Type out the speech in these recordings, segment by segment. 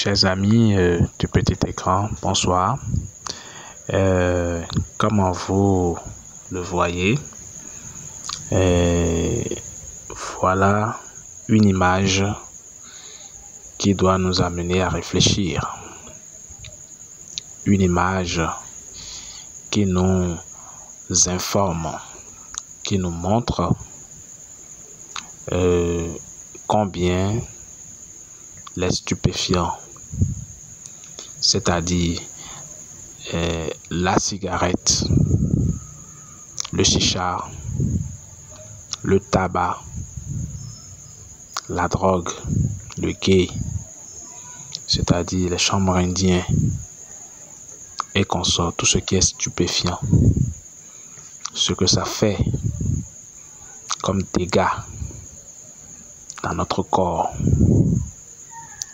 Chers amis du petit écran, bonsoir. Comment vous le voyez, voilà une image qui doit nous amener à réfléchir. Une image qui nous informe, qui nous montre combien les stupéfiants, c'est-à-dire la cigarette, le chicha, le tabac, la drogue, le gay, c'est-à-dire les chambres indiens et consorts, tout ce qui est stupéfiant, ce que ça fait comme dégâts dans notre corps.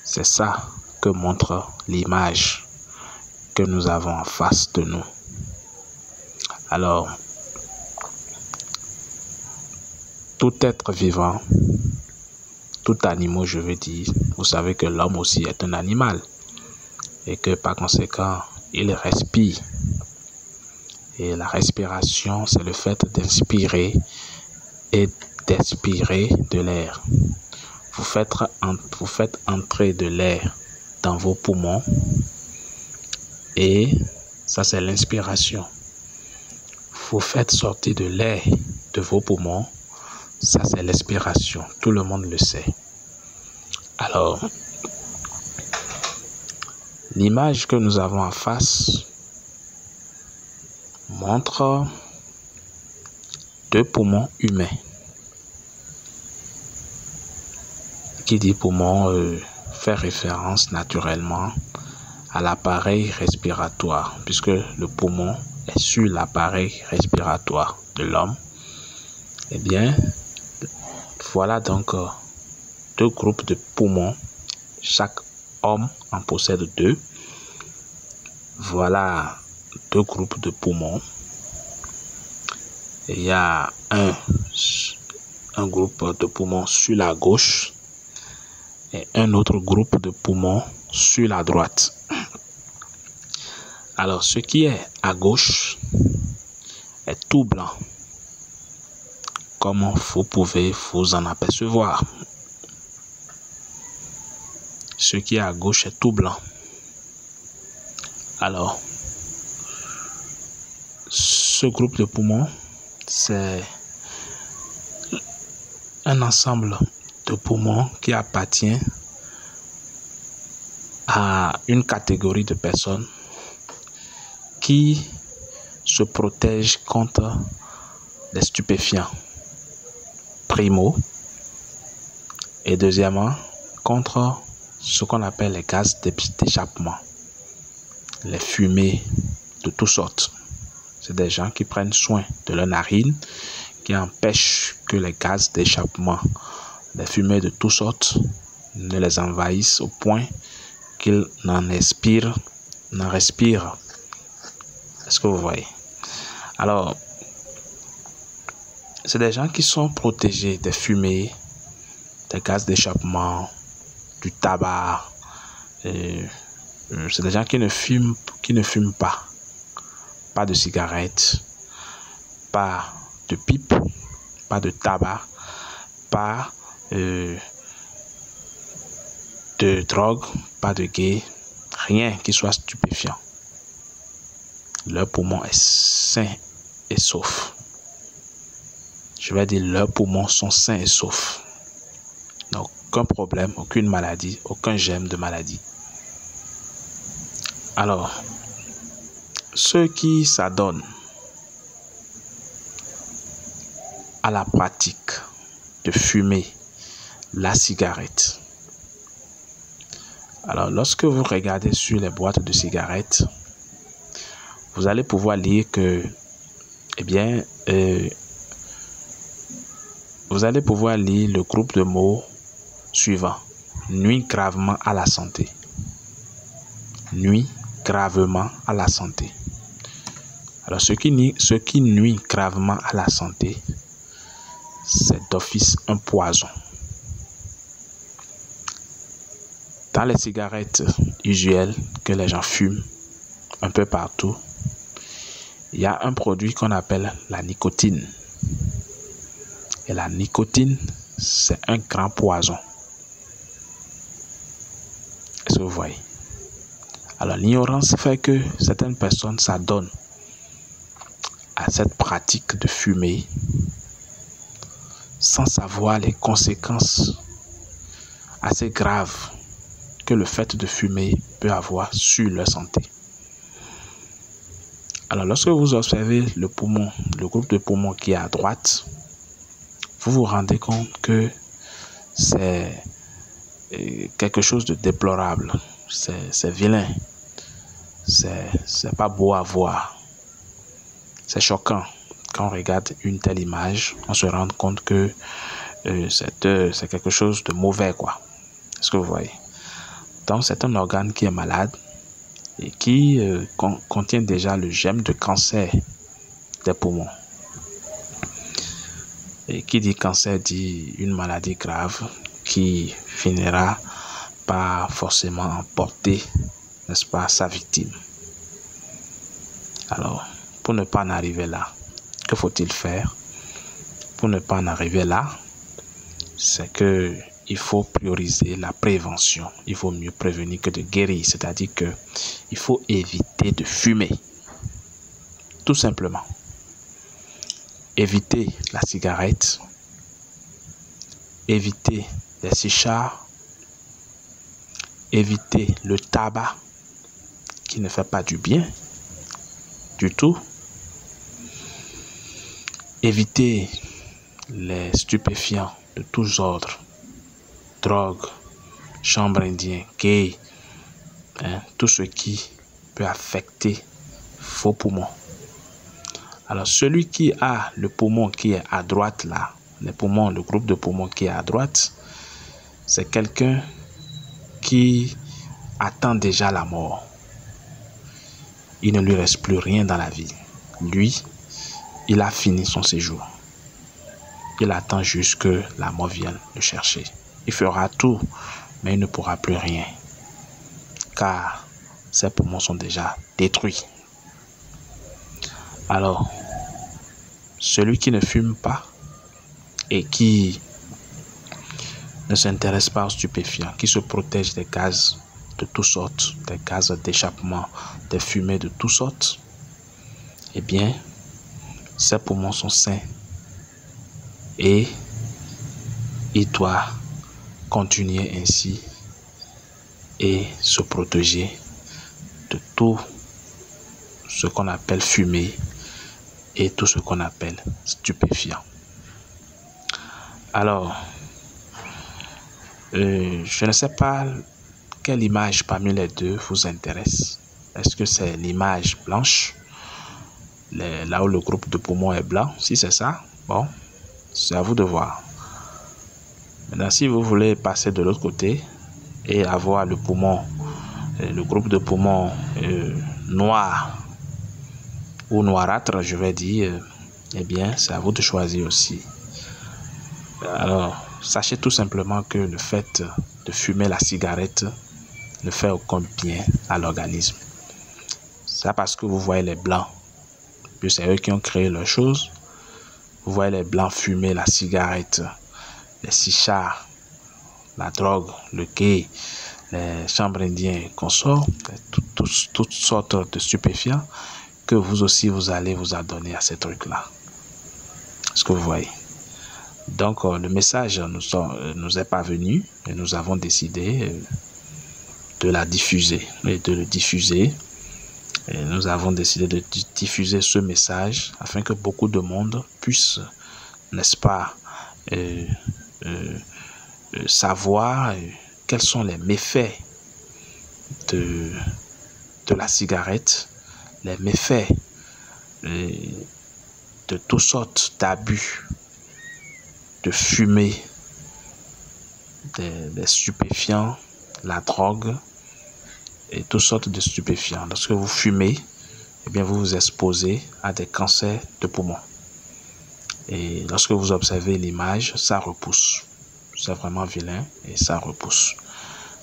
C'est ça que montre l'image que nous avons en face de nous. Alors, tout être vivant, tout animal, je veux dire, vous savez que l'homme aussi est un animal et que par conséquent, il respire. Et la respiration, c'est le fait d'inspirer et d'expirer de l'air. Vous faites entrer de l'air dans vos poumons et ça, c'est l'inspiration. Vous faites sortir de l'air de vos poumons, ça, c'est l'expiration. Tout le monde le sait. Alors, l'image que nous avons en face montre deux poumons humains. Qui dit poumon fait référence naturellement à l'appareil respiratoire, puisque le poumon est sur l'appareil respiratoire de l'homme. Eh bien, voilà donc deux groupes de poumons. Chaque homme en possède deux. Voilà deux groupes de poumons. Il y a un groupe de poumons sur la gauche et un autre groupe de poumons sur la droite. Alors, ce qui est à gauche est tout blanc, comme vous pouvez vous en apercevoir. Ce qui est à gauche est tout blanc. Alors, ce groupe de poumons, c'est un ensemble de poumons qui appartient à une catégorie de personnes qui se protègent contre les stupéfiants, primo, et deuxièmement, contre ce qu'on appelle les gaz d'échappement, les fumées de toutes sortes. C'est des gens qui prennent soin de leurs narines, qui empêchent que les gaz d'échappement, les fumées de toutes sortes, ne les envahissent au point qu'ils n'en respirent. Est-ce que vous voyez? Alors, c'est des gens qui sont protégés des fumées, des gaz d'échappement, du tabac. C'est des gens qui ne fument pas. Pas de cigarettes, pas de pipe, pas de tabac, pas de drogue, pas de gay, rien qui soit stupéfiant. Leur poumon est sain et sauf. Je vais dire, leurs poumons sont sains et saufs. Donc, aucun problème, aucune maladie, aucun germe de maladie. Alors, ceux qui s'adonnent à la pratique de fumer la cigarette. Alors, lorsque vous regardez sur les boîtes de cigarettes, vous allez pouvoir lire que, vous allez pouvoir lire le groupe de mots suivant: nuit gravement à la santé. Nuit gravement à la santé. Alors, ce qui nuit gravement à la santé, c'est d'office un poison. Dans les cigarettes usuelles que les gens fument un peu partout, il y a un produit qu'on appelle la nicotine. Et la nicotine, c'est un grand poison. Est-ce que vous voyez? Alors, l'ignorance fait que certaines personnes s'adonnent à cette pratique de fumer sans savoir les conséquences assez graves que le fait de fumer peut avoir sur leur santé. Alors, lorsque vous observez le poumon, le groupe de poumons qui est à droite, vous vous rendez compte que c'est quelque chose de déplorable. C'est vilain. C'est pas beau à voir. C'est choquant. Quand on regarde une telle image, on se rend compte que c'est quelque chose de mauvais, quoi. Est-ce que vous voyez? Donc, c'est un organe qui est malade et qui contient déjà le germe de cancer des poumons. Et qui dit cancer dit une maladie grave qui finira par forcément emporter, n'est-ce pas, sa victime. Alors, pour ne pas en arriver là, que faut-il faire? Pour ne pas en arriver là, c'est que il faut prioriser la prévention. Il vaut mieux prévenir que de guérir. C'est-à-dire que il faut éviter de fumer. Tout simplement. Éviter la cigarette. Éviter les cichards. Éviter le tabac qui ne fait pas du bien du tout. Éviter les stupéfiants de tous ordres. Drogue, chanvre indien, gay, tout ce qui peut affecter vos poumons. Alors, celui qui a le poumon qui est à droite là, le groupe de poumons qui est à droite, c'est quelqu'un qui attend déjà la mort. Il ne lui reste plus rien dans la vie. Lui, il a fini son séjour. Il attend juste que la mort vienne le chercher. Il fera tout, mais il ne pourra plus rien, car ses poumons sont déjà détruits. Alors, celui qui ne fume pas et qui ne s'intéresse pas aux stupéfiants, qui se protège des gaz de toutes sortes, des gaz d'échappement, des fumées de toutes sortes, eh bien, ses poumons sont sains et il doit continuer ainsi et se protéger de tout ce qu'on appelle fumée et tout ce qu'on appelle stupéfiant. Alors, je ne sais pas quelle image parmi les deux vous intéresse. Est-ce que c'est l'image blanche, là où le groupe de poumons est blanc? Si c'est ça, bon, c'est à vous de voir. Maintenant, si vous voulez passer de l'autre côté et avoir le poumon, le groupe de poumons noir ou noirâtre, je vais dire, eh bien, c'est à vous de choisir aussi. Alors, sachez tout simplement que le fait de fumer la cigarette ne fait aucun bien à l'organisme. C'est parce que vous voyez les blancs, puis c'est eux qui ont créé leur chose. Vous voyez les blancs fumer la cigarette, les cichards, la drogue, le gay, les chambres indiens consorts, toutes sortes de stupéfiants, que vous aussi vous allez vous adonner à ces trucs-là. Est-ce que vous voyez? Donc, le message nous est parvenu et nous avons décidé de la diffuser et de le diffuser. Et nous avons décidé de diffuser ce message afin que beaucoup de monde puisse, n'est-ce pas, savoir quels sont les méfaits de la cigarette, les méfaits de toutes sortes d'abus, de fumée, des stupéfiants, la drogue et toutes sortes de stupéfiants. Lorsque vous fumez, eh bien vous vous exposez à des cancers de poumons. Et lorsque vous observez l'image, ça repousse. C'est vraiment vilain et ça repousse.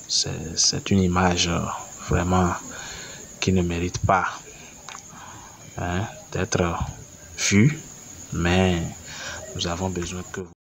C'est une image vraiment qui ne mérite pas d'être vue, mais nous avons besoin que vous